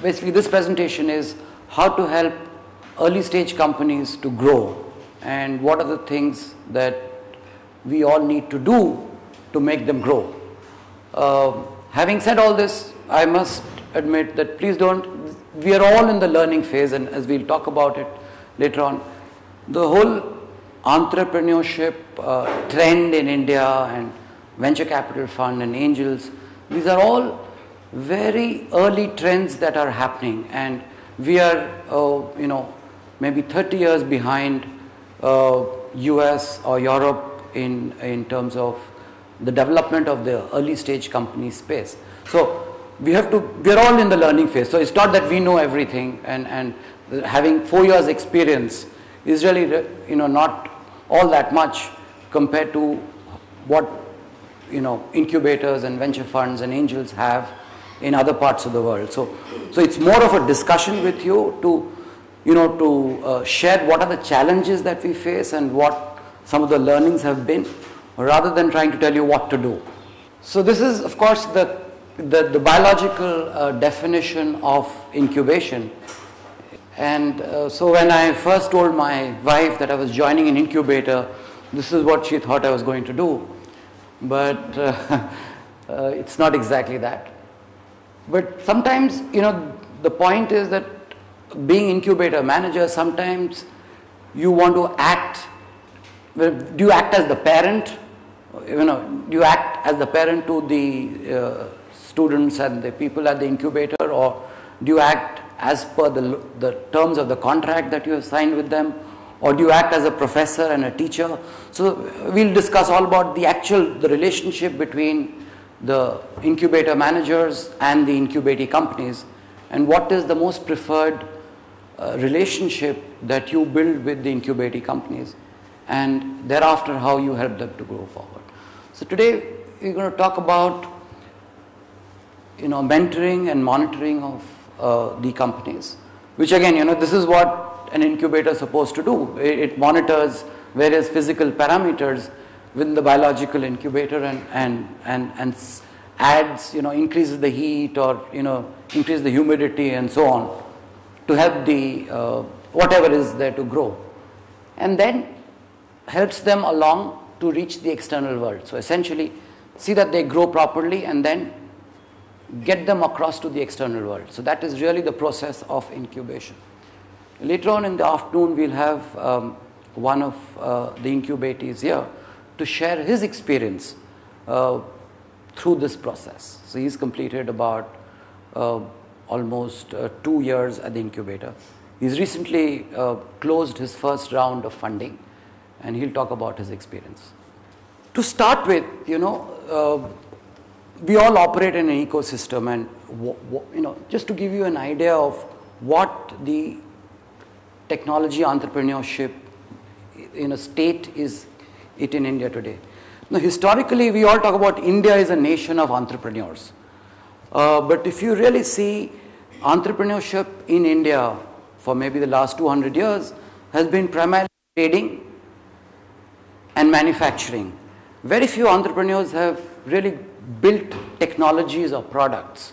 basically this presentation is how to help early stage companies to grow and what are the things that we all need to do to make them grow. Having said all this, I must admit that please don't, we are all in the learning phase, and as we'll talk about it later on, the whole entrepreneurship trend in India and venture capital fund and angels, these are all very early trends that are happening, and we are maybe 30 years behind US or Europe in terms of the development of the early stage company space. So we are all in the learning phase. So it's not that we know everything, and having 4 years experience is really not all that much compared to what incubators and venture funds and angels have in other parts of the world. So it's more of a discussion with you to share what are the challenges that we face and what some of the learnings have been, rather than trying to tell you what to do. So this is, of course, the biological definition of incubation. And so when I first told my wife that I was joining an incubator, this is what she thought I was going to do. But it's not exactly that. But sometimes, the point is that being incubator manager, sometimes you want to act. Do you act as the parent? Do you act as the parent to the students and the people at the incubator, or do you act as per the terms of the contract that you have signed with them, or do you act as a professor and a teacher? So we'll discuss all about the relationship between the incubator managers and the incubating companies, and what is the most preferred relationship that you build with the incubating companies, and thereafter how you help them to grow forward. So today we're going to talk about mentoring and monitoring of the companies, which again, this is what an incubator is supposed to do. It monitors various physical parameters within the biological incubator and adds, increases the heat or, increase the humidity and so on to help the whatever is there to grow, and then helps them along to reach the external world. So essentially see that they grow properly and then get them across to the external world. So that is really the process of incubation. Later on in the afternoon, we'll have one of the incubatees here to share his experience through this process. So he's completed about almost 2 years at the incubator. He's recently closed his first round of funding, and he'll talk about his experience. To start with, we all operate in an ecosystem, and just to give you an idea of what the technology entrepreneurship state is it in India today. Now, historically, we all talk about India is a nation of entrepreneurs. But if you really see, entrepreneurship in India for maybe the last 200 years has been primarily trading and manufacturing. Very few entrepreneurs have really built technologies or products.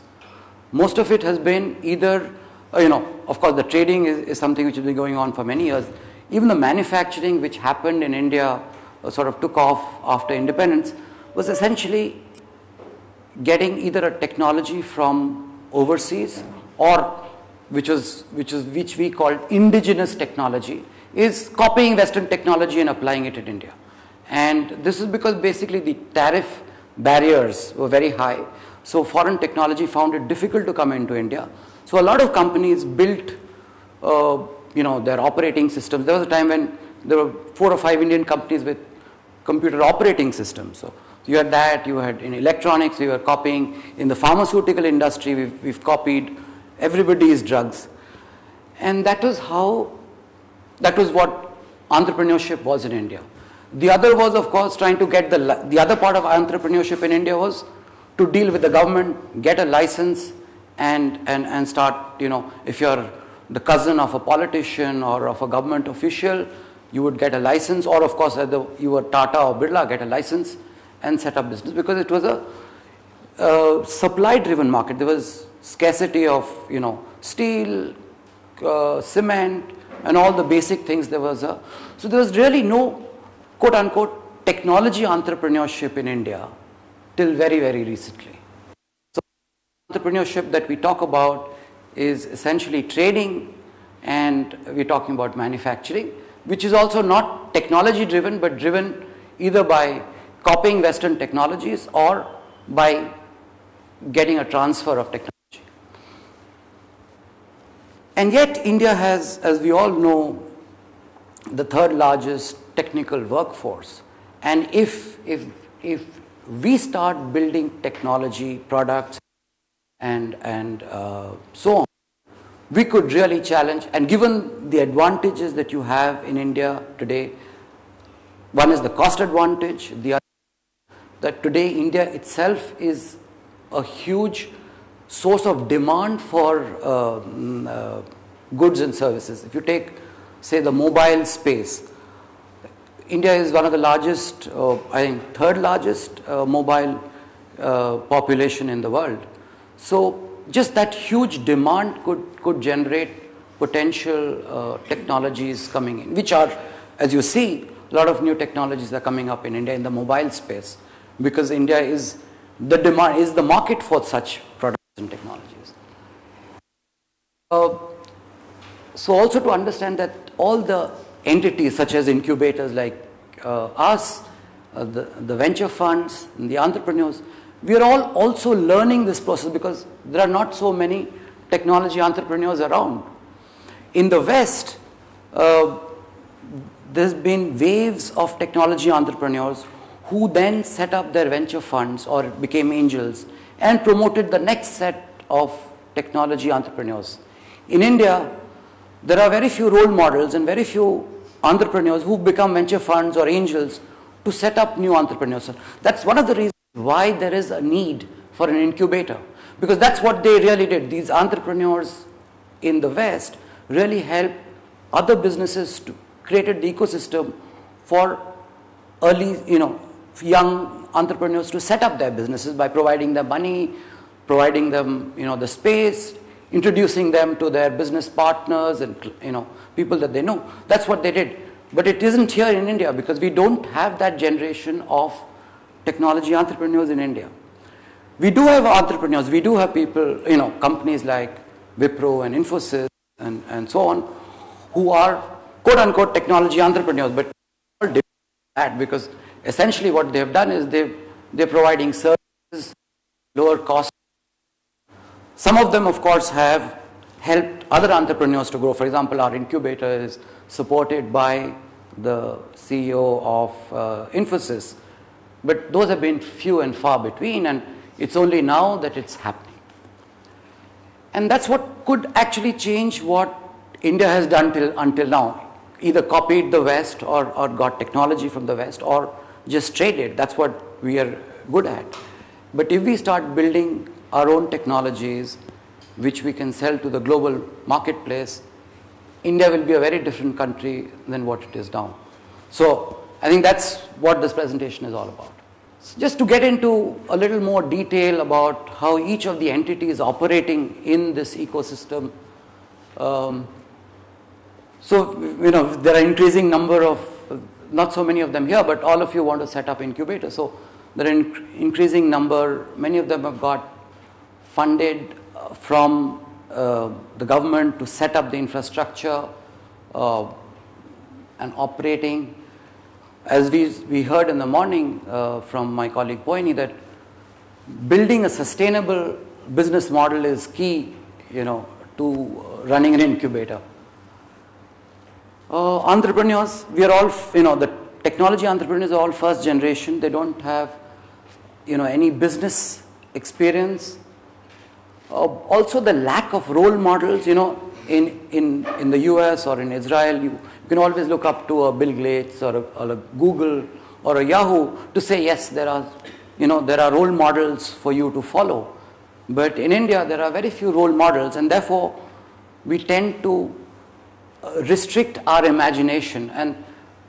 Most of it has been either, of course the trading is something which has been going on for many years. Even the manufacturing which happened in India sort of took off after independence was essentially getting either a technology from overseas or which we call indigenous technology, is copying Western technology and applying it in India. And this is because basically the tariff barriers were very high. So foreign technology found it difficult to come into India. So a lot of companies built their operating systems. There was a time when there were 4 or 5 Indian companies with computer operating systems. So you had that, you had in electronics, we were copying. In the pharmaceutical industry, we've copied everybody's drugs. And that was what entrepreneurship was in India. The other was, of course, trying to get the other part of entrepreneurship in India was to deal with the government, get a license, and start, if you're the cousin of a politician or of a government official, you would get a license, or of course, you were Tata or Birla, get a license and set up business, because it was a supply-driven market. There was scarcity of, steel, cement, and all the basic things. So there was really no quote unquote technology entrepreneurship in India till very, very recently. So entrepreneurship that we talk about is essentially trading, and we're talking about manufacturing, which is also not technology driven, but driven either by copying Western technologies or by getting a transfer of technology. And yet India has, as we all know, the third largest technical workforce. And if we start building technology products and so on, we could really challenge. And given the advantages that you have in India today, one is the cost advantage, the other that today India itself is a huge source of demand for goods and services. If you take, say, the mobile space, India is one of the largest, I think third largest mobile population in the world. So just that huge demand could generate potential technologies coming in, which are, as you see, a lot of new technologies are coming up in India in the mobile space, because India is the market for such products and technologies. So also to understand that all the entities such as incubators like us, the venture funds, and the entrepreneurs, we are all also learning this process because there are not so many technology entrepreneurs around. In the West, there's been waves of technology entrepreneurs who then set up their venture funds or became angels and promoted the next set of technology entrepreneurs. In India, there are very few role models and very few entrepreneurs who become venture funds or angels to set up new entrepreneurs. That's one of the reasons why there is a need for an incubator, because that's what they really did. These entrepreneurs in the West really helped other businesses to create the ecosystem for early, young entrepreneurs to set up their businesses by providing them money, providing them, the space, introducing them to their business partners and, people that they know. That's what they did. But it isn't here in India because we don't have that generation of technology entrepreneurs in India. We do have entrepreneurs, we do have people, companies like Wipro and Infosys and so on, who are quote unquote technology entrepreneurs, but all different that because essentially what they have done is they're providing services, lower cost. Some of them, of course, have helped other entrepreneurs to grow. For example, our incubator is supported by the CEO of Infosys, but those have been few and far between, and it's only now that it's happening. And that's what could actually change what India has done until now. Either copied the West or got technology from the West or just traded. That's what we are good at. But if we start building our own technologies, which we can sell to the global marketplace, India will be a very different country than what it is now. So I think that's what this presentation is all about. So just to get into a little more detail about how each of the entities operating in this ecosystem. So, there are increasing number of, not so many of them here, but all of you want to set up incubators. So there are increasing number, many of them have got funded from the government to set up the infrastructure and operating. As we heard in the morning from my colleague Poini, that building a sustainable business model is key, to running an incubator. Entrepreneurs, we are all, the technology entrepreneurs are all first generation. They don't have, any business experience. Also the lack of role models, in the US or in Israel, you can always look up to a Bill Gates or a Google or a Yahoo to say, yes, there are role models for you to follow. But in India, there are very few role models, and therefore we tend to restrict our imagination, and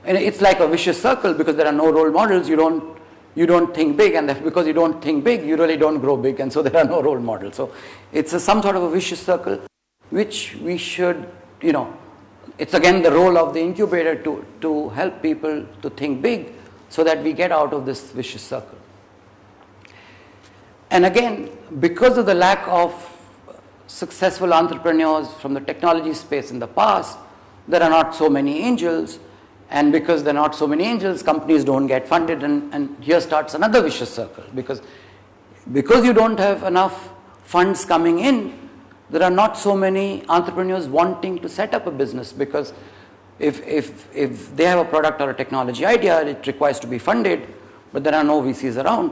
it's like a vicious circle because there are no role models. You don't you don't think big, and because you don't think big, you really don't grow big, and so there are no role models. So it's some sort of a vicious circle, which we should, it's again the role of the incubator to help people to think big so that we get out of this vicious circle. And again, because of the lack of successful entrepreneurs from the technology space in the past, there are not so many angels, and because there are not so many angels, companies don't get funded, and here starts another vicious circle, because you don't have enough funds coming in, there are not so many entrepreneurs wanting to set up a business, because if they have a product or a technology idea, it requires to be funded, but there are no VCs around.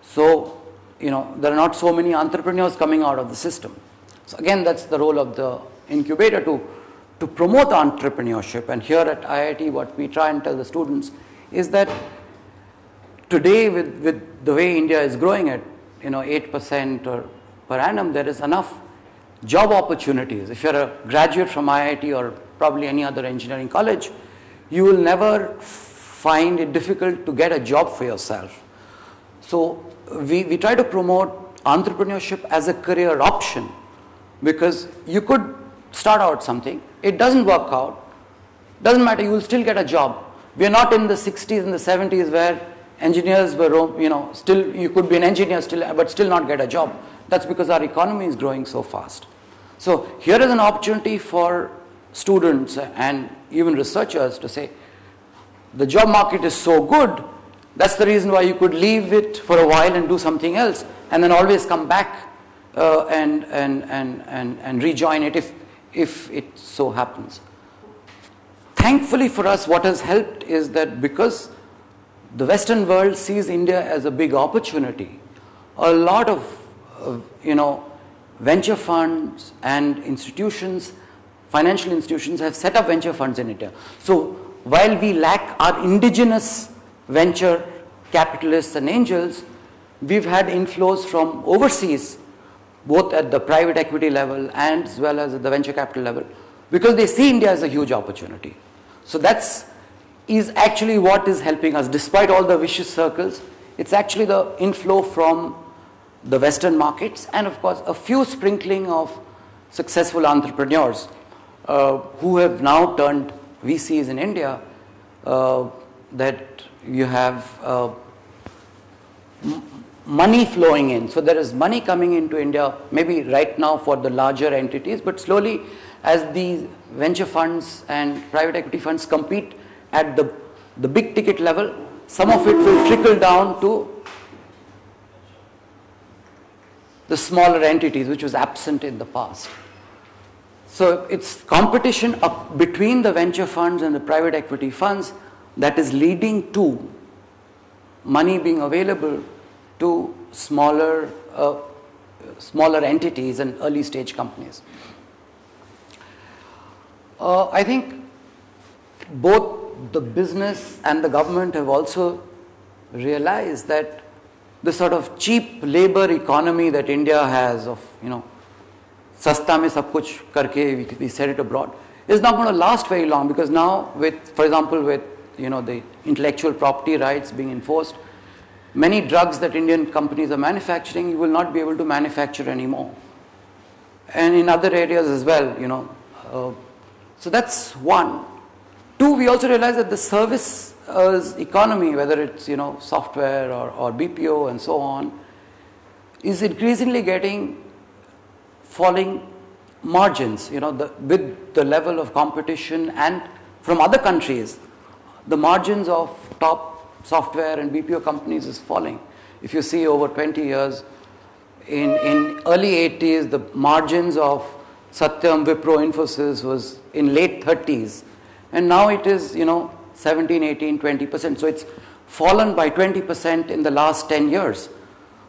So, there are not so many entrepreneurs coming out of the system. So again, that's the role of the incubator to promote entrepreneurship. And here at IIT, what we try and tell the students is that today, with the way India is growing at 8% or per annum, there is enough job opportunities. If you're a graduate from IIT or probably any other engineering college, you will never find it difficult to get a job for yourself. So we try to promote entrepreneurship as a career option, because you could start out something, it doesn't work out, doesn't matter, you will still get a job. We are not in the 60s and the 70s where engineers were, still you could be an engineer but still not get a job. That's because our economy is growing so fast. So here is an opportunity for students and even researchers to say, the job market is so good, that's the reason why you could leave it for a while and do something else, and then always come back and rejoin it if it so happens. Thankfully for us, what has helped is that because the Western world sees India as a big opportunity, a lot of venture funds and institutions, financial institutions, have set up venture funds in India. So while we lack our indigenous venture capitalists and angels, we've had inflows from overseas, both at the private equity level and as well as at the venture capital level, because they see India as a huge opportunity. So is actually what is helping us. Despite all the vicious circles, it's actually the inflow from the Western markets, and of course a few sprinkling of successful entrepreneurs who have now turned VCs in India, that you have money flowing in. So there is money coming into India, maybe right now for the larger entities, but slowly as these venture funds and private equity funds compete at the big ticket level, some of it will trickle down to the smaller entities, which was absent in the past. So it's competition between the venture funds and the private equity funds that is leading to money being available to smaller entities and early stage companies. I think both the business and the government have also realized that the sort of cheap labor economy that India has of, sasta mein sab kuch karke, we sell it abroad, is not going to last very long, because now for example, with the intellectual property rights being enforced, many drugs that Indian companies are manufacturing, you will not be able to manufacture anymore. And in other areas as well, so that's one. Two, we also realize that the service economy, whether it's software or BPO and so on, is increasingly getting falling margins. With the level of competition and from other countries, the margins of top software and BPO companies is falling. If you see over 20 years, in early 80s, the margins of Satyam, Wipro, Infosys was in late 30s, and now it is 17, 18, 20%. So it's fallen by 20% in the last 10 years.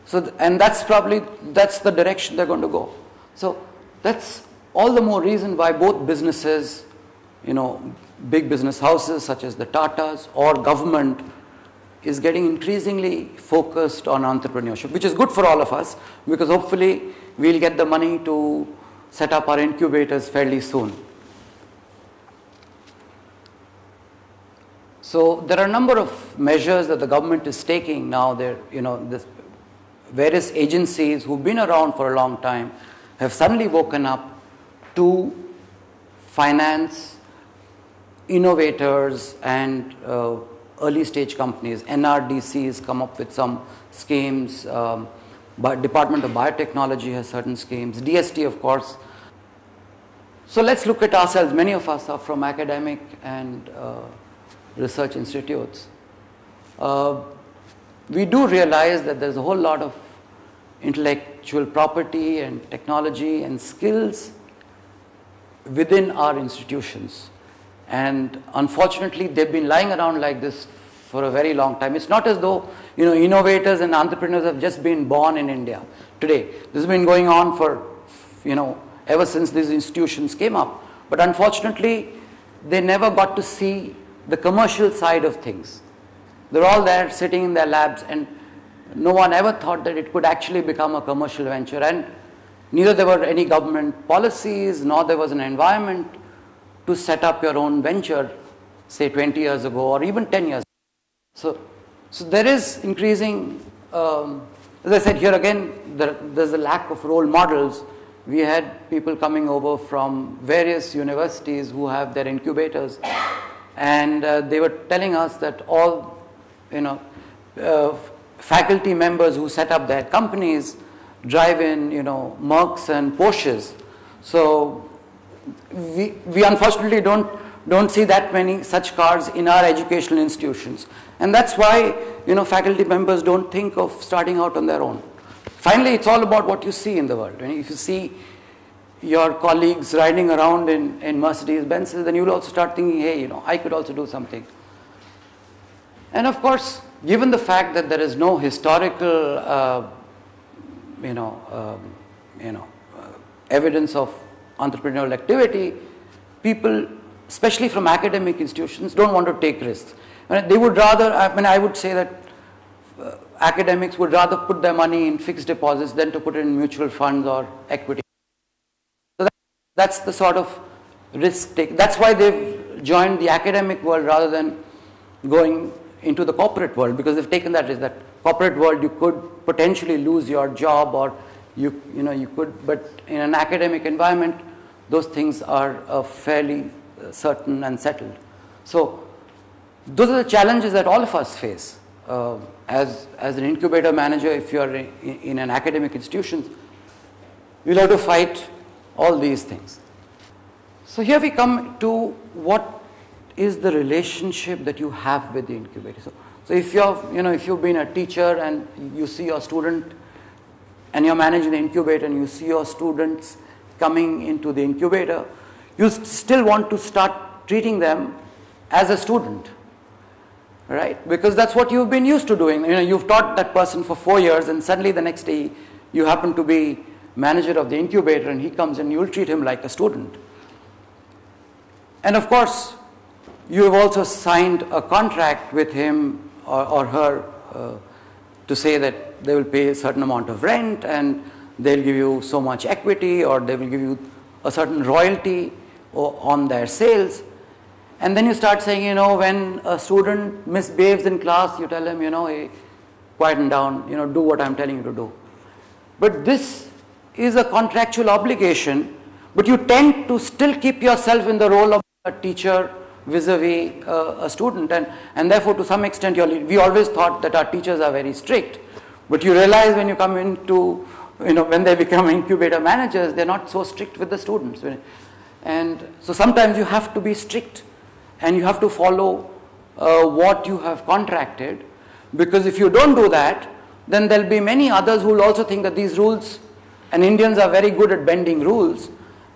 So and that's the direction they're going to go. So that's all the more reason why both businesses, big business houses such as the Tatas or government, is getting increasingly focused on entrepreneurship, which is good for all of us, because hopefully we'll get the money to set up our incubators fairly soon. So there are a number of measures that the government is taking now. There, this various agencies who've been around for a long time have suddenly woken up to finance innovators and early stage companies. NRDC has come up with some schemes. But Department of Biotechnology has certain schemes. DST, of course. So let's look at ourselves. Many of us are from academic and research institutes. We do realize that there's a whole lot of intellectual property and technology and skills within our institutions. And unfortunately, they've been lying around like this for a very long time. It's not as though innovators and entrepreneurs have just been born in India today. This has been going on for ever since these institutions came up. But unfortunately, they never got to see the commercial side of things. They're all there sitting in their labs, and no one ever thought that it could actually become a commercial venture. And neither there were any government policies, nor there was an environment to set up your own venture, say 20 years ago or even 10 years ago. So there is increasing, as I said here again, there's a lack of role models. We had people coming over from various universities who have their incubators, and they were telling us that all faculty members who set up their companies drive in Mercs and Porsches. So we unfortunately don't see that many such cars in our educational institutions, and that's why faculty members don't think of starting out on their own. Finally, it's all about what you see in the world. If you see your colleagues riding around in Mercedes Benzes, then you'll also start thinking, hey, I could also do something. And of course, given the fact that there is no historical evidence of entrepreneurial activity, people, especially from academic institutions, don't want to take risks. They would rather, I would say that academics would rather put their money in fixed deposits than to put it in mutual funds or equity. So that's the sort of risk take. That's why they've joined the academic world rather than going into the corporate world, because they've taken that risk. That corporate world, you could potentially lose your job, or you could, but in an academic environment, those things are fairly certain and settled. So those are the challenges that all of us face. As an incubator manager, if you are in an academic institution, you'll have to fight all these things. So here we come to what is the relationship that you have with the incubator. So if you've been a teacher and you see your student, and you're managing the incubator and you see your students coming into the incubator, you still want to start treating them as a student. Right? Because that's what you've been used to doing. You've taught that person for 4 years, and suddenly the next day you happen to be manager of the incubator, and he comes and you'll treat him like a student. And of course, you have also signed a contract with him or her to say that they will pay a certain amount of rent, and they'll give you so much equity, or they will give you a certain royalty on their sales. And then you start saying, when a student misbehaves in class, you tell him, hey, quieten down, do what I'm telling you to do. But this is a contractual obligation, but you tend to still keep yourself in the role of a teacher vis-a-vis a student, and therefore to some extent we always thought that our teachers are very strict, but you realize when you come into, when they become incubator managers, they're not so strict with the students. And so sometimes you have to be strict, and you have to follow what you have contracted, because if you don't do that, then there'll be many others who will also think that these rules, and Indians are very good at bending rules,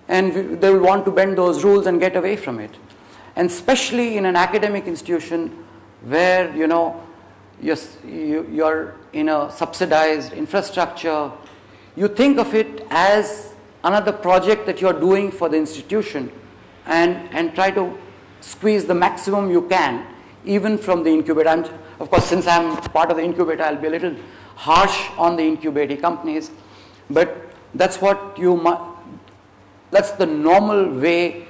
and they will want to bend those rules and get away from it. And especially in an academic institution where you're in a subsidized infrastructure, you think of it as another project that you're doing for the institution, and try to squeeze the maximum you can, even from the incubator. And of course, since I'm part of the incubator, I'll be a little harsh on the incubating companies, but that's what that's the normal way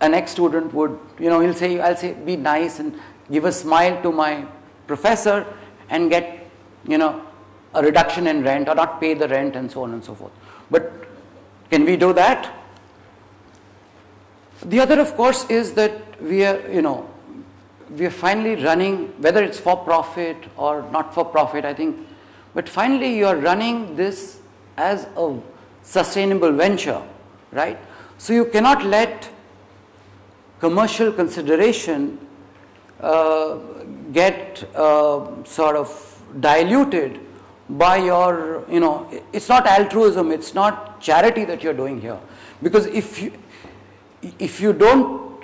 an ex-student would, I'll say, be nice and give a smile to my professor and get, a reduction in rent or not pay the rent and so on and so forth. But can we do that? The other, of course, is that we are finally running, whether it's for profit or not for profit, I think, but finally you are running this as a sustainable venture, right? So you cannot let commercial consideration get sort of diluted by your, it's not altruism, it's not charity that you're doing here. Because if you don't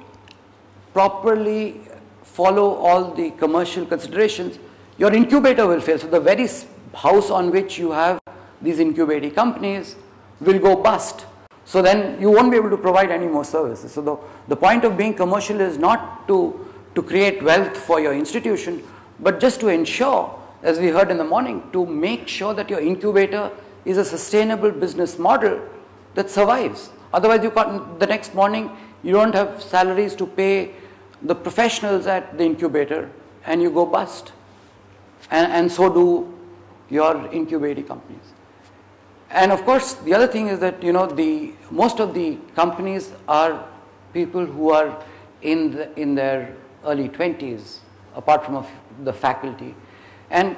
properly follow all the commercial considerations, your incubator will fail. So the very house on which you have these incubating companies will go bust. So then you won't be able to provide any more services. So the point of being commercial is not to create wealth for your institution, but just to ensure, as we heard in the morning, to make sure that your incubator is a sustainable business model that survives. Otherwise, the next morning, you don't have salaries to pay the professionals at the incubator, and you go bust. And so do your incubating companies. And of course, the other thing is that, most of the companies are people who are in their early 20s, apart from the faculty. And,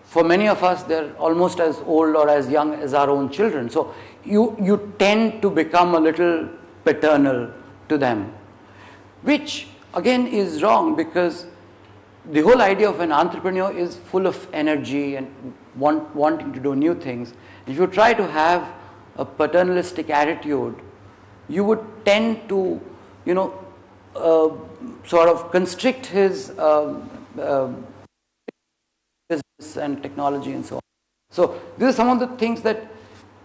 for many of us, they're almost as old or as young as our own children. So you tend to become a little paternal to them, which again is wrong, because the whole idea of an entrepreneur is full of energy and wanting to do new things. If you try to have a paternalistic attitude, you would tend to, sort of constrict his business and technology and so on. So these are some of the things that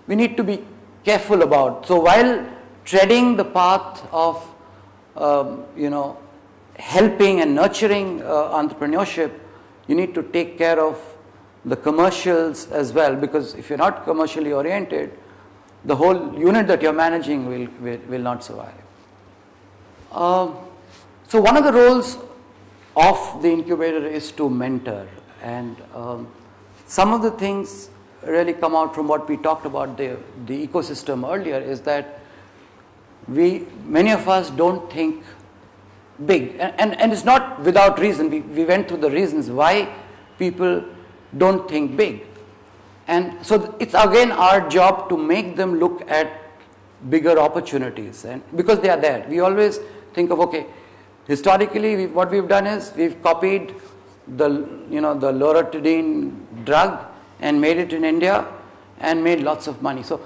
we need to be careful about. So while treading the path of, helping and nurturing entrepreneurship, you need to take care of the commercials as well, because if you're not commercially oriented, the whole unit that you're managing will not survive. So one of the roles of the incubator is to mentor, and some of the things really come out from what we talked about the ecosystem earlier, is that many of us don't think big, and it's not without reason. We went through the reasons why people don't think big, and so it's again our job to make them look at bigger opportunities, and because they are there. We always think of, okay, historically what we've done is we've copied the loratadine drug and made it in India and made lots of money. So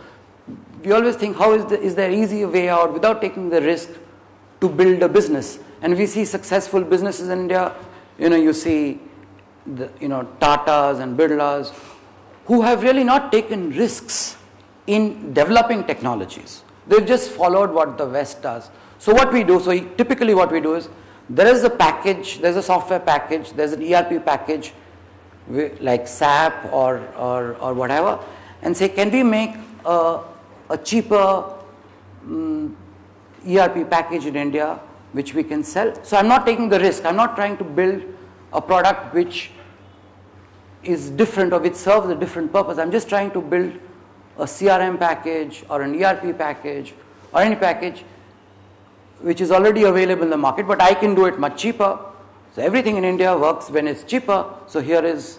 we always think, how is there easy way out without taking the risk to build a business? And we see successful businesses in India. You see the Tatas and Birlas who have really not taken risks in developing technologies. They've just followed what the West does. So what we do, typically what we do is, there is a package, there's a software package, there's an ERP package like SAP or whatever, and say, can we make a cheaper ERP package in India which we can sell? So I'm not taking the risk. I'm not trying to build a product which is different or which serves a different purpose. I'm just trying to build a CRM package or an ERP package or any package which is already available in the market, but I can do it much cheaper. So everything in India works when it's cheaper. So here is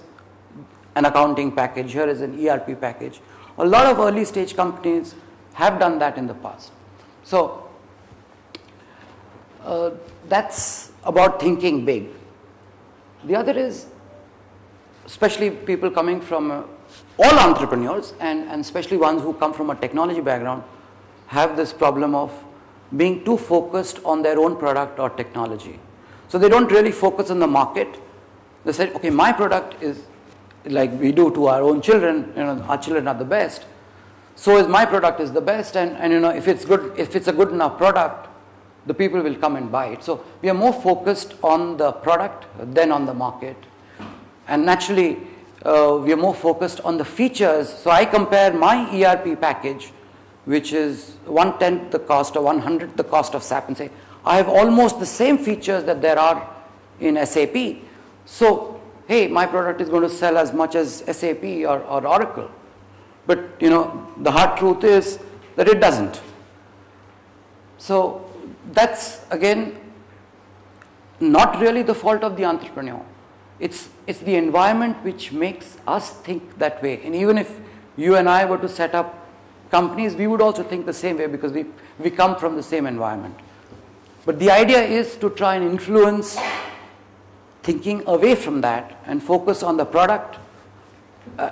an accounting package, here is an ERP package. A lot of early stage companies have done that in the past. So that's about thinking big. The other is, especially people coming from all entrepreneurs, and especially ones who come from a technology background, have this problem of being too focused on their own product or technology. So they don't really focus on the market. They say, okay, my product is like we do to our own children, our children are the best. So is my product is the best, and if it's good, if it's a good enough product, the people will come and buy it. So we are more focused on the product than on the market. And naturally, we are more focused on the features. So I compare my ERP package, which is 1/10 the cost or 1/100 the cost of SAP, and say, I have almost the same features that there are in SAP. So, hey, my product is going to sell as much as SAP or Oracle. But, the hard truth is that it doesn't. So, that's again not really the fault of the entrepreneur. It's the environment which makes us think that way. And even if you and I were to set up companies, we would also think the same way because we come from the same environment. But the idea is to try and influence thinking away from that and focus on the product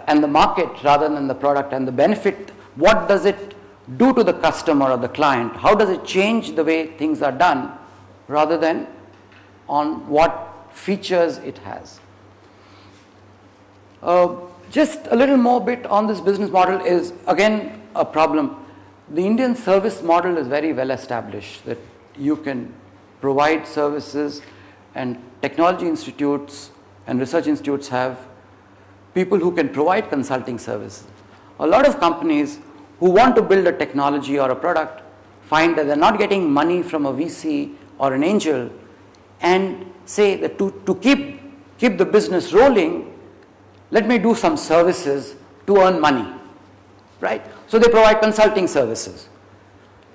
and the market rather than the product and the benefit. What does it do to the customer or the client? How does it change the way things are done rather than on what features it has? Just a little more bit on this business model is again a problem. The Indian service model is very well established, that you can provide services, and technology institutes and research institutes have people who can provide consulting services. A lot of companies who want to build a technology or a product find that they're not getting money from a VC or an angel, and say that to keep the business rolling, let me do some services to earn money, right? So they provide consulting services.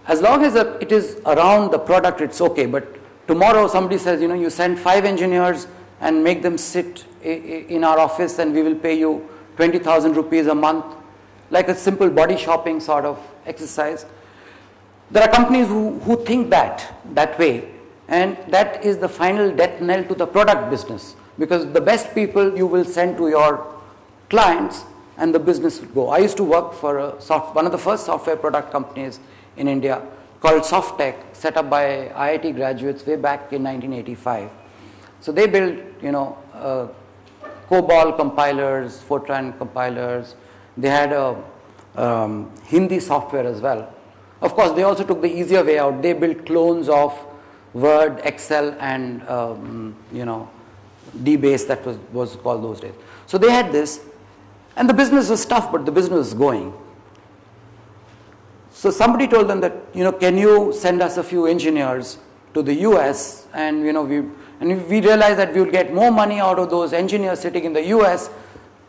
As long as it is around the product, it's okay. But tomorrow somebody says, you send 5 engineers and make them sit in our office and we will pay you 20,000 rupees a month, like a simple body shopping sort of exercise. There are companies who think that way, and that is the final death knell to the product business, because the best people you will send to your clients and the business will go. I used to work for one of the first software product companies in India called Softtech, set up by IIT graduates way back in 1985. So they built, COBOL compilers, Fortran compilers. They had a Hindi software as well. Of course, they also took the easier way out. They built clones of Word, Excel, and DBase, that was called those days. So they had this, and the business was tough, but the business was going. So somebody told them that, can you send us a few engineers to the US, and we realized that we would get more money out of those engineers sitting in the US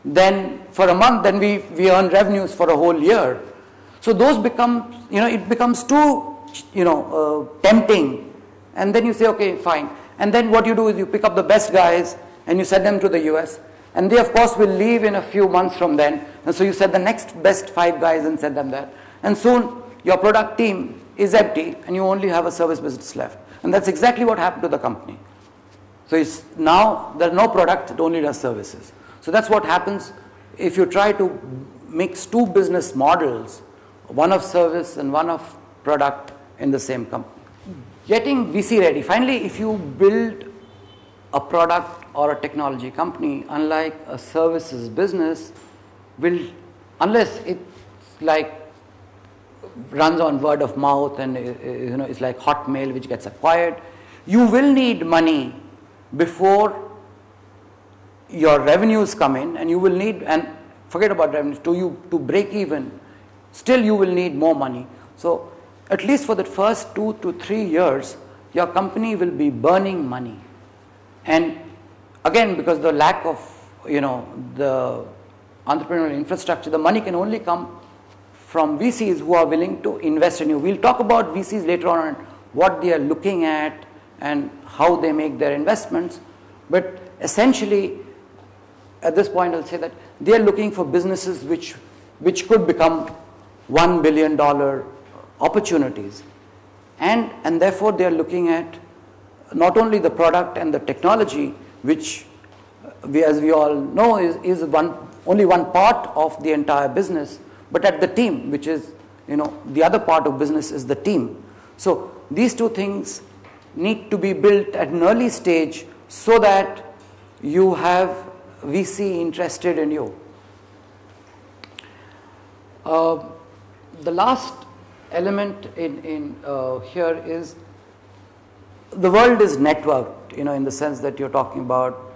than for a month, then we earn revenues for a whole year. So those become, it becomes too, tempting, and then you say, okay, fine. And then what you do is you pick up the best guys and you send them to the US, and they of course will leave in a few months from then, and so you send the next best 5 guys and send them there. And soon your product team is empty and you only have a service business left. And that's exactly what happened to the company. So now there's no product, it only does services. So that's what happens if you try to mix 2 business models, one of service and one of product in the same company. Getting VC ready. Finally, if you build a product or a technology company, unlike a services business, unless it's like runs on word of mouth and it's like Hotmail which gets acquired, you will need money before your revenues come in, and you will need, and forget about revenues, to break even, still you will need more money. So at least for the first 2 to 3 years, your company will be burning money. And again, because the lack of the entrepreneurial infrastructure, the money can only come from VCs who are willing to invest in you. We'll talk about VCs later on and what they are looking at and how they make their investments. But essentially, at this point, I'll say that they are looking for businesses which could become $1 billion opportunities. And therefore, they are looking at not only the product and the technology, which as we all know is only one part of the entire business, but at the team, which is, the other part of business is the team. So these 2 things need to be built at an early stage so that you have VC interested in you. The last element in here is the world is networked, in the sense that you're talking about,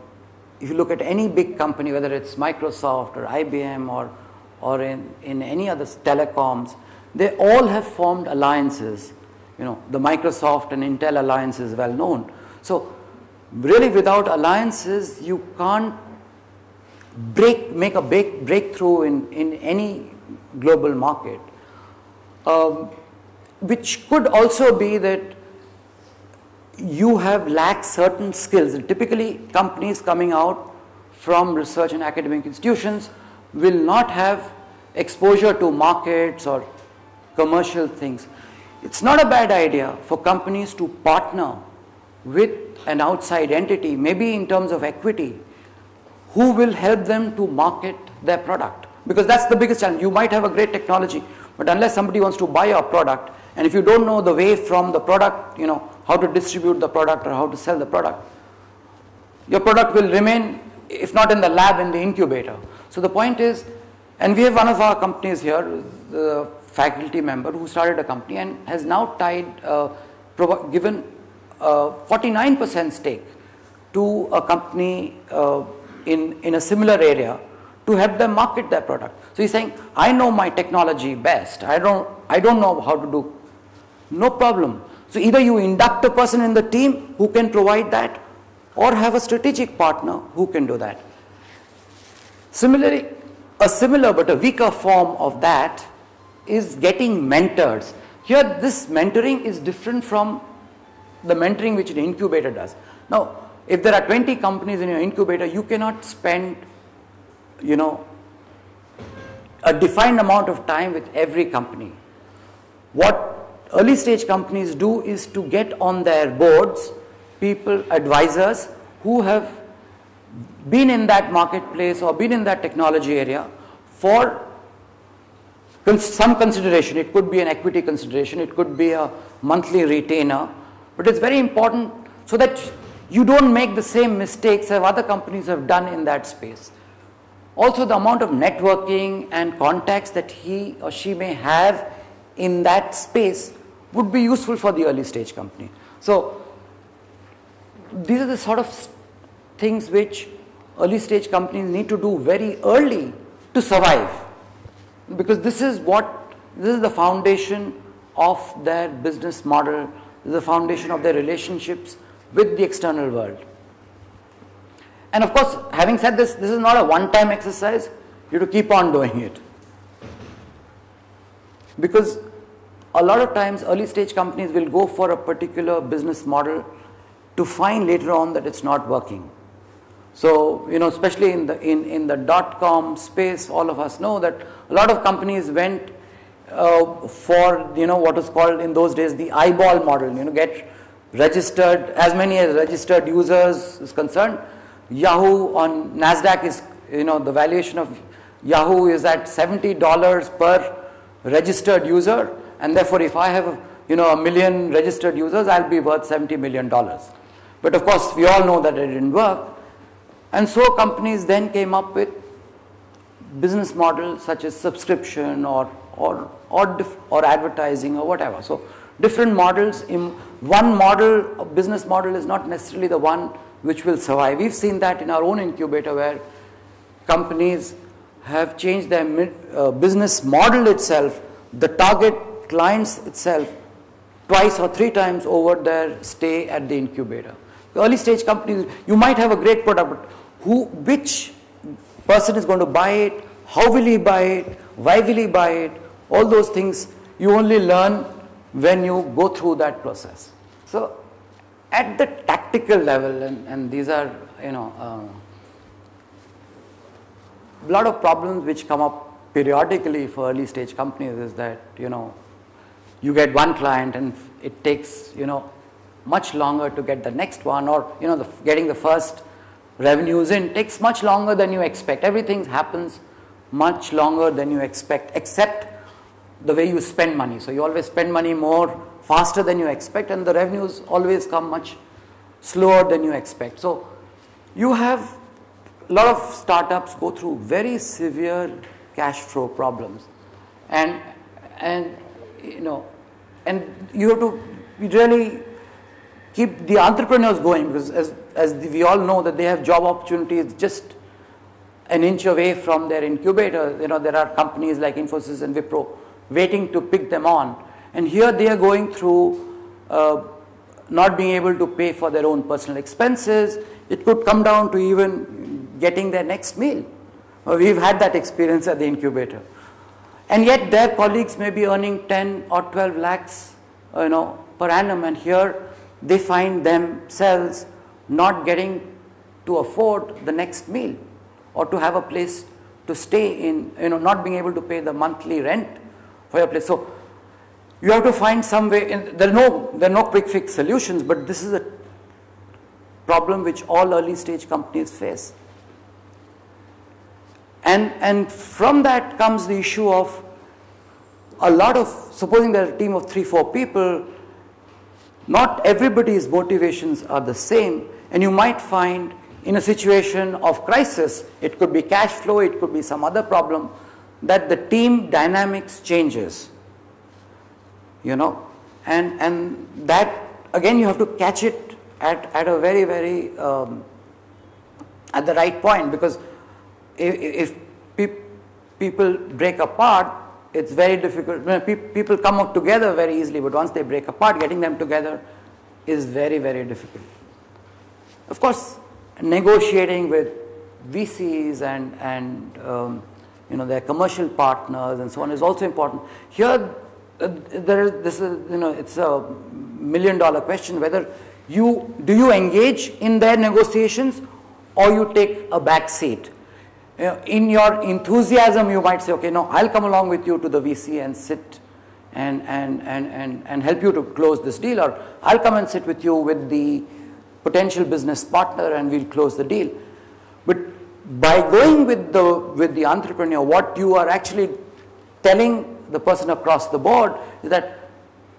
if you look at any big company, whether it's Microsoft or IBM or in any other telecoms, they all have formed alliances. The Microsoft and Intel alliance is well known. So really without alliances, you can't make a breakthrough in any global market. Which could also be that you have lacked certain skills. Typically, companies coming out from research and academic institutions will not have exposure to markets or commercial things. It's not a bad idea for companies to partner with an outside entity, maybe in terms of equity, who will help them to market their product. Because that's the biggest challenge. You might have a great technology, but unless somebody wants to buy your product, and if you don't know the way from the product, how to distribute the product or how to sell the product, your product will remain, if not in the lab, in the incubator. So the point is, and we have one of our companies here, the faculty member who started a company and has now given 49% stake to a company in a similar area to help them market their product. So he's saying, I know my technology best. I don't know how to do. No problem. So either you induct a person in the team who can provide that, or have a strategic partner who can do that. Similarly, a similar but a weaker form of that is getting mentors. Here, this mentoring is different from the mentoring which an incubator does. Now, if there are 20 companies in your incubator, you cannot spend, a defined amount of time with every company. What early stage companies do is to get on their boards people, advisors who have been in that marketplace or been in that technology area for some consideration. It could be an equity consideration, it could be a monthly retainer, but it's very important so that you don't make the same mistakes that other companies have done in that space. Also, the amount of networking and contacts that he or she may have in that space would be useful for the early stage company. So these are the sort of things which early stage companies need to do very early to survive, because this is the foundation of their business model, this is the foundation of their relationships with the external world. And of course, having said this, this is not a one-time exercise. You have to keep on doing it, because a lot of times early stage companies will go for a particular business model to find later on that it's not working. So, especially in the dot-com space, all of us know that a lot of companies went for, what was called in those days the eyeball model, get registered, as many as registered users is concerned. Yahoo on NASDAQ is, the valuation of Yahoo is at $70 per registered user, and therefore if I have, a million registered users, I'll be worth $70 million. But of course, we all know that it didn't work. And so companies then came up with business models such as subscription or advertising or whatever. So different models. One model, a business model, is not necessarily the one which will survive. We've seen that in our own incubator, where companies have changed their business model itself, the target clients itself, twice or three times over their stay at the incubator. The early stage companies, you might have a great product, but which person is going to buy it, how will he buy it, why will he buy it, all those things you only learn when you go through that process. So at the tactical level, and these are, a lot of problems which come up periodically for early stage companies is that, you get one client and it takes, much longer to get the next one, or, getting the first revenues in takes much longer than you expect. Everything happens much longer than you expect, except the way you spend money. So you always spend money more faster than you expect, and the revenues always come much slower than you expect. So you have a lot of startups go through very severe cash flow problems, and you have to really keep the entrepreneurs going, because as we all know that they have job opportunities just an inch away from their incubator. There are companies like Infosys and Wipro waiting to pick them on, and here they are going through not being able to pay for their own personal expenses. It could come down to even getting their next meal. We've had that experience at the incubator. And yet their colleagues may be earning 10 or 12 lakhs, per annum, and here they find themselves not getting to afford the next meal or to have a place to stay in, not being able to pay the monthly rent for your place. So you have to find some way. There are no quick fix solutions, but this is a problem which all early stage companies face. And from that comes the issue of supposing there are a team of 3-4 people, not everybody's motivations are the same, and you might find in a situation of crisis, it could be cash flow, it could be some other problem, that the team dynamics changes, and that again you have to catch it at a very, very at the right point, because if people break apart, it's very difficult. People come up together very easily, but once they break apart, getting them together is very, very difficult. Of course, negotiating with VCs and their commercial partners and so on is also important. Here, it's a $1 million question whether do you engage in their negotiations or you take a back seat. In your enthusiasm, you might say, okay, no, I'll come along with you to the VC and sit and help you to close this deal, or I'll come and sit with you with the potential business partner and we'll close the deal. But by going with the entrepreneur, what you are actually telling the person across the board is that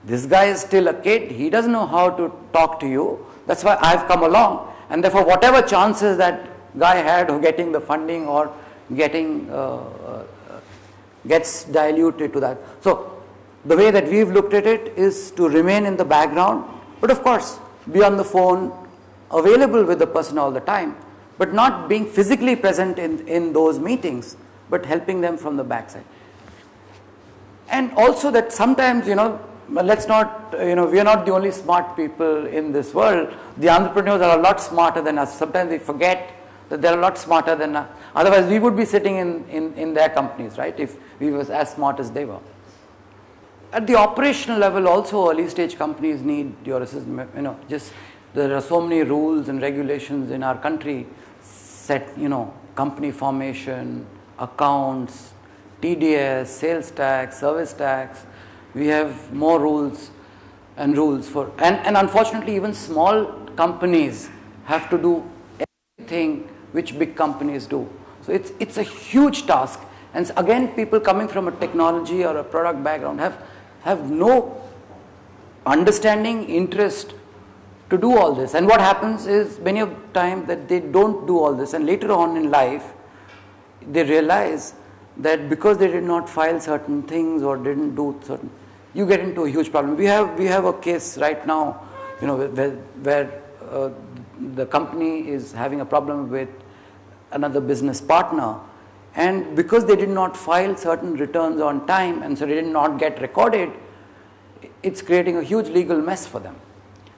this guy is still a kid, he doesn't know how to talk to you, that's why I've come along, and therefore whatever chances that guy had of getting the funding or getting gets diluted to that. So the way that we've looked at it is to remain in the background, but of course be on the phone, available with the person all the time, but not being physically present in those meetings, but helping them from the backside. And also that sometimes, let's not, we are not the only smart people in this world. The entrepreneurs are a lot smarter than us. Sometimes we forget that they're a lot smarter than us. Otherwise, we would be sitting in their companies, right, if we were as smart as they were. At the operational level also, early stage companies need your assistance. There are so many rules and regulations in our country, company formation, accounts, TDS, sales tax, service tax. We have more rules for, and unfortunately even small companies have to do everything which big companies do. So it's a huge task, and again people coming from a technology or a product background have no understanding, interest to do all this. And what happens is many of the time that they don't do all this, and later on in life they realize that because they did not file certain things or didn't do certain, you get into a huge problem. We have a case right now, where the company is having a problem with another business partner, and because they did not file certain returns on time and so they did not get recorded, it's creating a huge legal mess for them.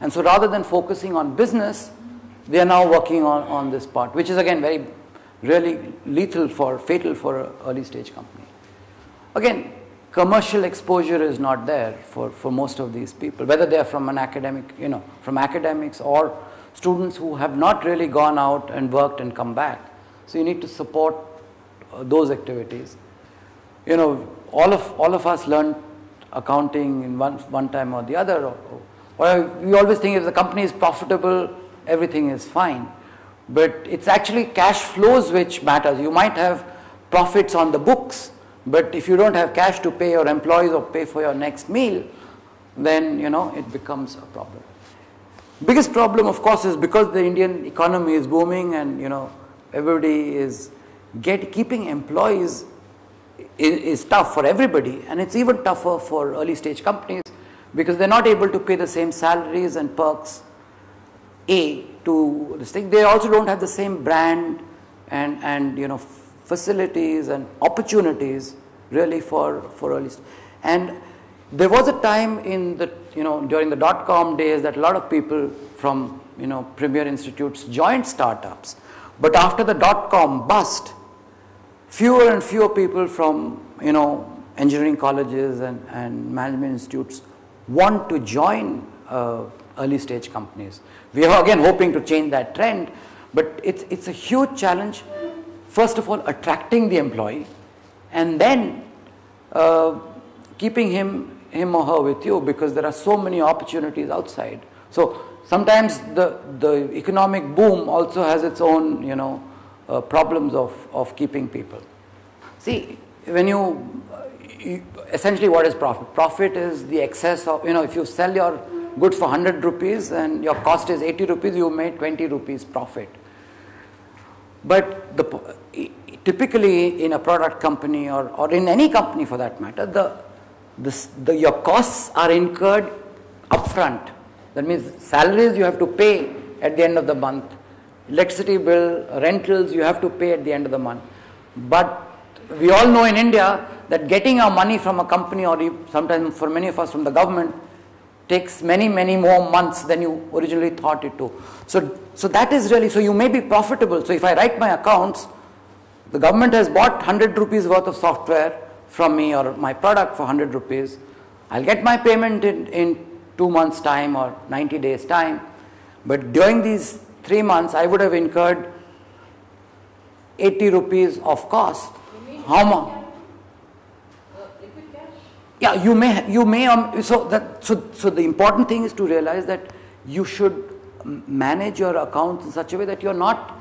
And so rather than focusing on business, they are now working on this part, which is again really fatal for an early stage company. Again, commercial exposure is not there for most of these people, whether they are from an academic, from academics or students who have not really gone out and worked and come back. So you need to support those activities. All of us learned accounting in one time or the other. We always think if the company is profitable, everything is fine. But it's actually cash flows which matters. You might have profits on the books, but if you don't have cash to pay your employees or pay for your next meal, then it becomes a problem. Biggest problem, of course, is because the Indian economy is booming and everybody is keeping employees is tough for everybody, and it's even tougher for early stage companies because they're not able to pay the same salaries and perks to this thing. They also don't have the same brand and facilities and opportunities really for early stage. And There was a time in the, during the dot-com days that a lot of people from, premier institutes joined startups. But after the dot-com bust, fewer and fewer people from, engineering colleges and management institutes want to join early stage companies. We are again hoping to change that trend, but it's a huge challenge. First of all, attracting the employee, and then keeping him or her with you, because there are so many opportunities outside. So sometimes the economic boom also has its own, problems of keeping people. See, when you essentially, what is profit? Profit is the excess of, if you sell your goods for 100 rupees and your cost is 80 rupees, you made 20 rupees profit. But typically in a product company or in any company for that matter, your costs are incurred upfront. That means salaries you have to pay at the end of the month, electricity bill, rentals you have to pay at the end of the month. But we all know in India that getting our money from a company, or sometimes for many of us from the government, takes many, many more months than you originally thought it to. So that is really, so you may be profitable. So if I write my accounts, the government has bought 100 rupees worth of software from me or my product for 100 rupees. I'll get my payment in 2 months' time or 90 days' time. But during these 3 months, I would have incurred 80 rupees of cost. How much? Liquid cash? Yeah, you may. So the important thing is to realize that you should manage your accounts in such a way that you're not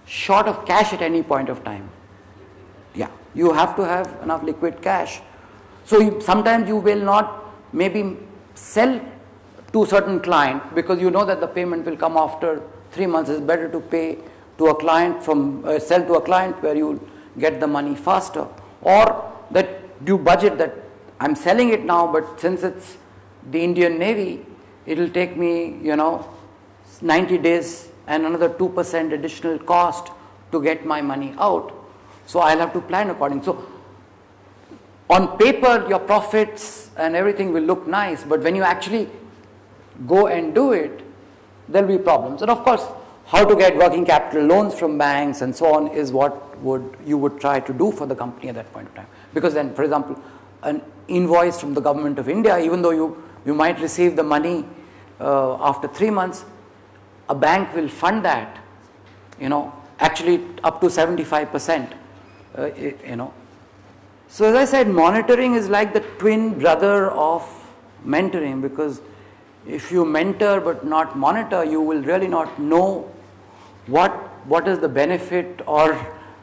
short of cash at any point of time. Yeah, you have to have enough liquid cash. So sometimes you will not maybe sell to a certain client because you know that the payment will come after 3 months. It's better to pay to a client sell to a client where you get the money faster, or that you budget that I'm selling it now, but since it's the Indian Navy, it'll take me 90 days and another 2% additional cost to get my money out. So I'll have to plan accordingly. So on paper your profits and everything will look nice, but when you actually go and do it, there'll be problems. And of course, how to get working capital loans from banks and so on is what you would try to do for the company at that point of time. Because then, for example, an invoice from the government of India, even though you might receive the money after 3 months, a bank will fund that, actually up to 75%, So as I said, monitoring is like the twin brother of mentoring, because if you mentor but not monitor, you will really not know what is the benefit or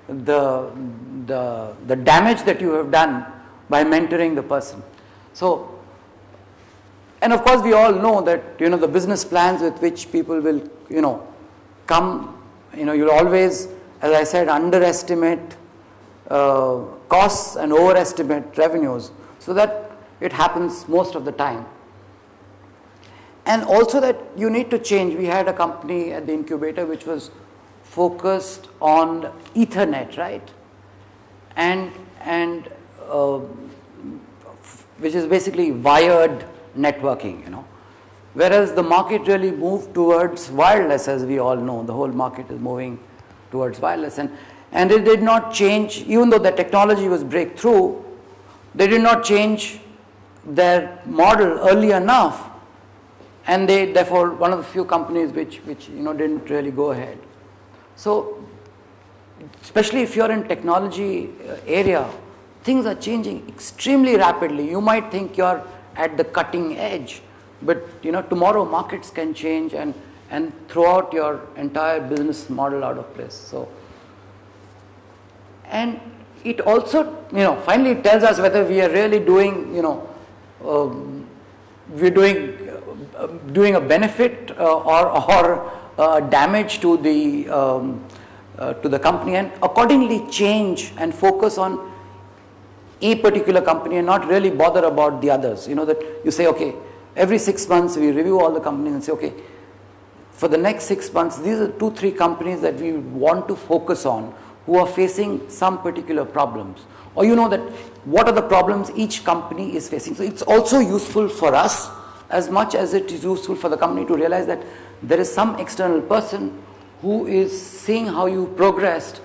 the damage that you have done by mentoring the person. So, and of course we all know that the business plans with which people will come, you'll always, as I said, underestimate costs and overestimate revenues, so that it happens most of the time. And also that you need to change. We had a company at the incubator which was focused on Ethernet, right? And which is basically wired networking, Whereas the market really moved towards wireless, as we all know. The whole market is moving towards wireless. And it did not change, even though the technology was breakthrough, they did not change their model early enough. And they, therefore, one of the few companies which didn't really go ahead. So, especially if you're in technology area, things are changing extremely rapidly. You might think you're at the cutting edge, but tomorrow markets can change and throw out your entire business model out of place. So, and it also, finally it tells us whether we are really doing, we're doing a benefit or damage to the company, and accordingly change and focus on a particular company and not really bother about the others. That you say, okay, every 6 months we review all the companies and say, okay, for the next 6 months, these are 2-3 companies that we want to focus on who are facing some particular problems, or you know that what are the problems each company is facing. So it's also useful for us as much as it is useful for the company to realize that there is some external person who is seeing how you progressed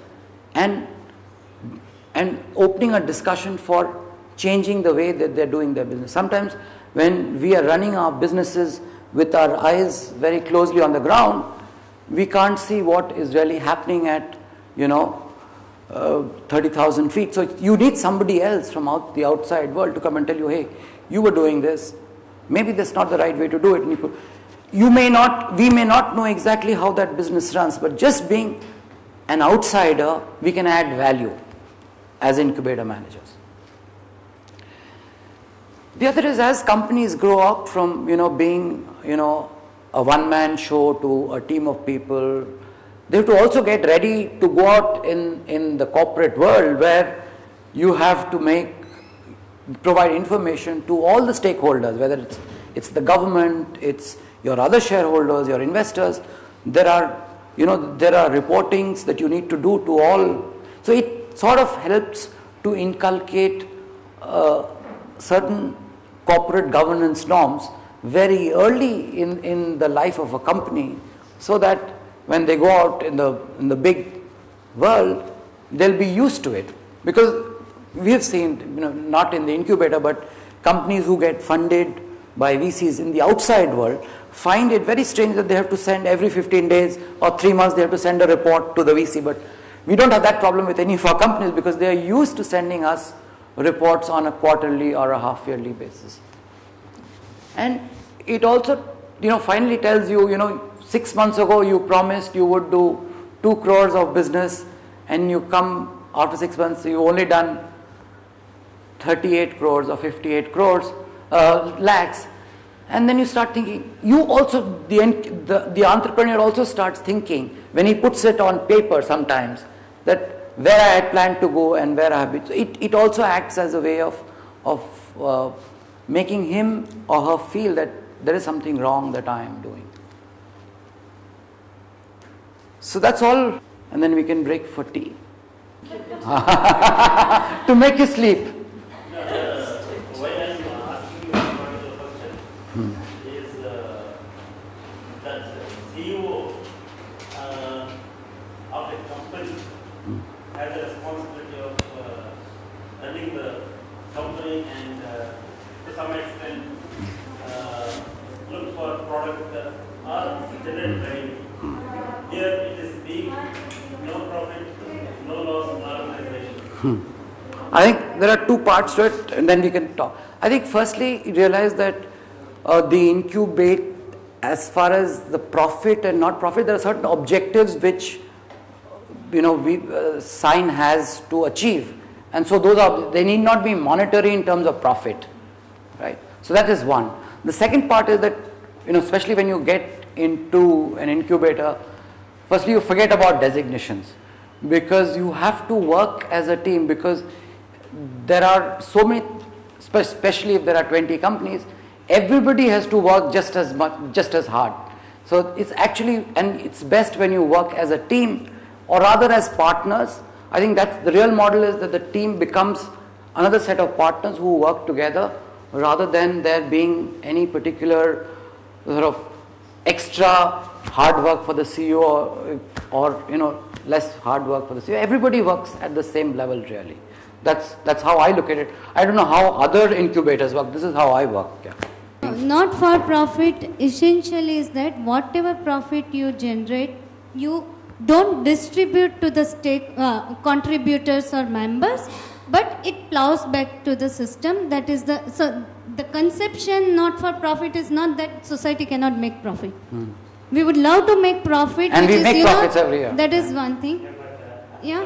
and opening a discussion for changing the way that they're doing their business. Sometimes when we are running our businesses with our eyes very closely on the ground, we can't see what is really happening at, 30,000 feet. So you need somebody else from the outside world to come and tell you, hey, you were doing this. Maybe that's not the right way to do it. We may not know exactly how that business runs, but just being an outsider, we can add value as incubator managers. The other is, as companies grow up from, being, a one-man show to a team of people, they have to also get ready to go out in the corporate world where you have to provide information to all the stakeholders, whether it's the government, it's your other shareholders, your investors. There are reportings that you need to do to all. So it sort of helps to inculcate certain corporate governance norms very early in the life of a company, so that when they go out in the big world, they'll be used to it. Because we have seen, not in the incubator, but companies who get funded by VCs in the outside world find it very strange that they have to send every 15 days or 3 months they have to send a report to the VC. But we don't have that problem with any of our companies because they are used to sending us reports on a quarterly or a half-yearly basis. And it also, finally tells you, 6 months ago you promised you would do 2 crores of business, and you come after 6 months, you've only done 38 crores or 58 crores, lakhs. And then you start thinking, the entrepreneur also starts thinking, when he puts it on paper sometimes, that where I had planned to go and where I have been. So it also acts as a way of making him or her feel that there is something wrong that I am doing. So that's all, and then we can break for tea. To make you sleep. Why I'm asking you about the question is that CEO of a company has a responsibility of running the company and to some extent look for product or generate revenue. Here it is being no profit, no loss organization. I think there are 2 parts to it, and then we can talk. I think firstly, realize that the incubate, as far as the profit and not profit, there are certain objectives which sign has to achieve, and so they need not be monetary in terms of profit, right? So that is one. The second part is that especially when you get into an incubator, firstly you forget about designations, because you have to work as a team, because there are so many, especially if there are 20 companies, everybody has to work just as hard. So it's actually, and it's best when you work as a team, or rather as partners. I think that's the real model, is that the team becomes another set of partners who work together, rather than there being any particular sort of extra hard work for the CEO or less hard work for the CEO. Everybody works at the same level, really. That's how I look at it. I don't know how other incubators work. This is how I work. Yeah. Not for profit essentially is that whatever profit you generate, you don't distribute to the contributors or members, but it plows back to the system. That is the conception. Not for profit is not that society cannot make profit. We would love to make profit, and we make profits every year. That is one thing. Yeah.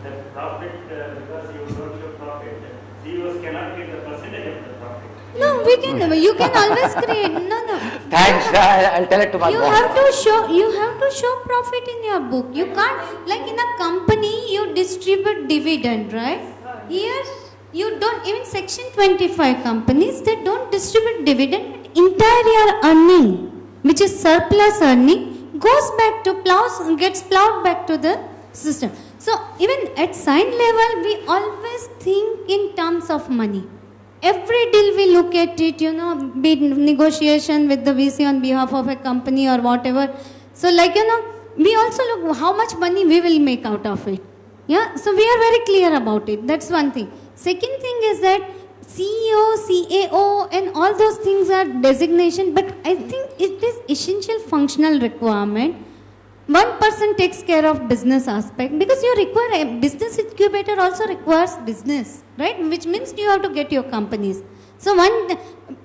The profit, because you don't show profit, CEOs cannot get the percentage of the profit. No, we can. You can always create. No. Thanks. I'll tell it to my boss. You have to show profit in your book. You can't, like in a company, you distribute dividend, right? Here, you don't. Even Section 25 companies, they don't distribute dividend. Entire year earning, which is surplus earning, gets plowed back to the system. So even at sign level, we always think in terms of money. Every deal we look at it, be it negotiation with the VC on behalf of a company or whatever. So like, we also look how much money we will make out of it. Yeah, so we are very clear about it. That's one thing. Second thing is that CEO, CAO and all those things are designation, but I think it is essential functional requirement. One person takes care of business aspect because you require a business incubator also requires business, right? Which means you have to get your companies. So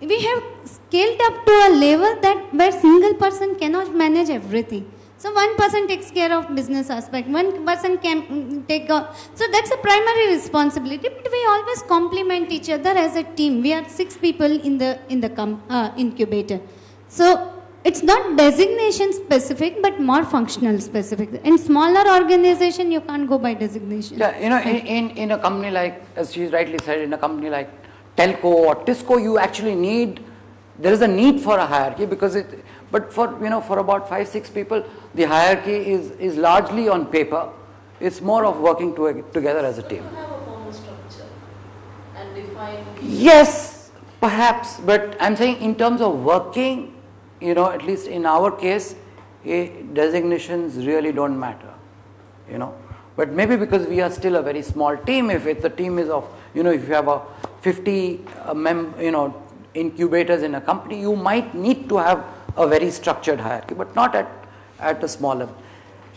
we have scaled up to a level that where single person cannot manage everything. So one person takes care of business aspect, one person can take so that's a primary responsibility, but we always complement each other as a team. We are 6 people in the incubator. So it's not designation specific, but more functional specific. In smaller organization, you can't go by designation. Yeah, in a company like, as she rightly said, in a company like Telco or Tisco, you actually there is a need for a hierarchy because but for about 5-6 people, the hierarchy is largely on paper. It's more of working together as a team. You have a formal structure and define. Yes, perhaps, but I'm saying in terms of working, at least in our case, designations really don't matter, But maybe because we are still a very small team, if the team is of, if you have a 50 incubators in a company, you might need to have a very structured hierarchy, but not at a small level.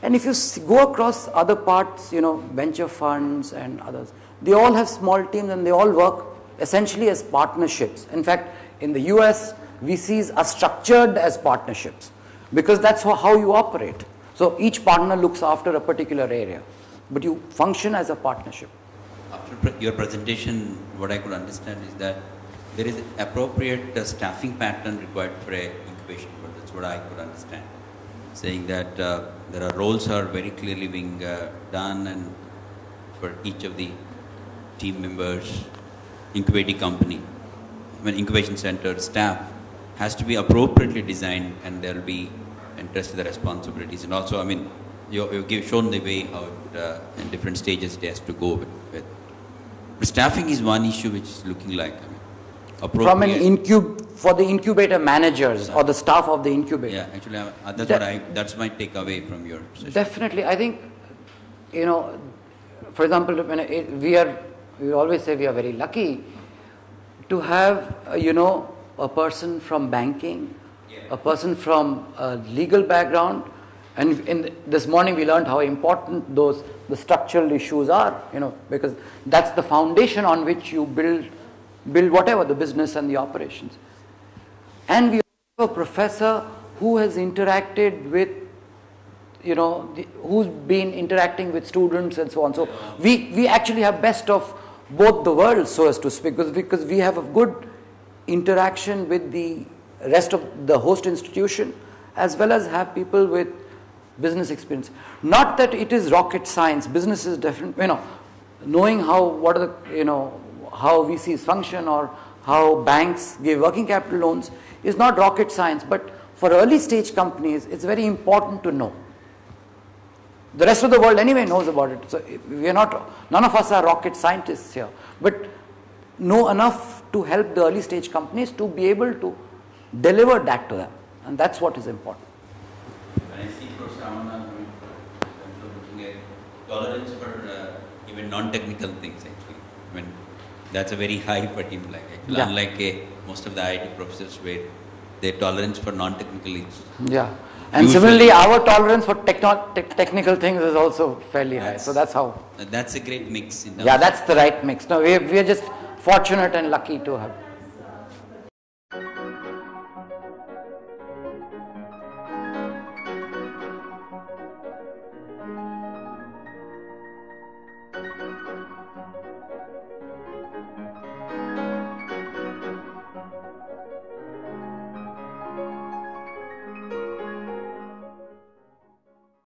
And if you go across other parts, venture funds and others, they all have small teams and they all work essentially as partnerships. In fact, in the US, VCs are structured as partnerships because that's how you operate. So each partner looks after a particular area, but you function as a partnership. After your presentation, what I could understand is that there is appropriate staffing pattern required for a incubation. But that's what I could understand. Saying that there are roles are very clearly being done, and for each of the team members, incubating company, incubation center staff has to be appropriately designed, and there will be interest in the responsibilities. And also, you've shown the way how in different stages it has to go with. But staffing is one issue which is looking like appropriate. For the incubator managers or the staff of the incubator. Yeah, actually, that's my takeaway from your session. Definitely, I think, for example, we always say we are very lucky to have, a person from banking, a person from a legal background, and this morning we learned how important the structural issues are, because that's the foundation on which you build whatever, the business and the operations. And we have a professor who has interacted with, who's been interacting with students and so on. So we actually have best of both the worlds, so as to speak, because we have a good interaction with the rest of the host institution, as well as have people with business experience. Not that it is rocket science. Business is different. Knowing how VCs function or how banks give working capital loans is not rocket science, but for early stage companies, it's very important to know. The rest of the world anyway knows about it. So none of us are rocket scientists here, but know enough to help the early stage companies to be able to deliver that to them. And that's what is important. When I see Professor Ramana looking at tolerance for even non-technical things, actually. That's a very high for him, unlike most of the IT professors where their tolerance for non-technical is. Yeah. And similarly, our tolerance for technical things is also fairly high. So that's how. That's a great mix. That's the right mix. No, we are just fortunate and lucky to have.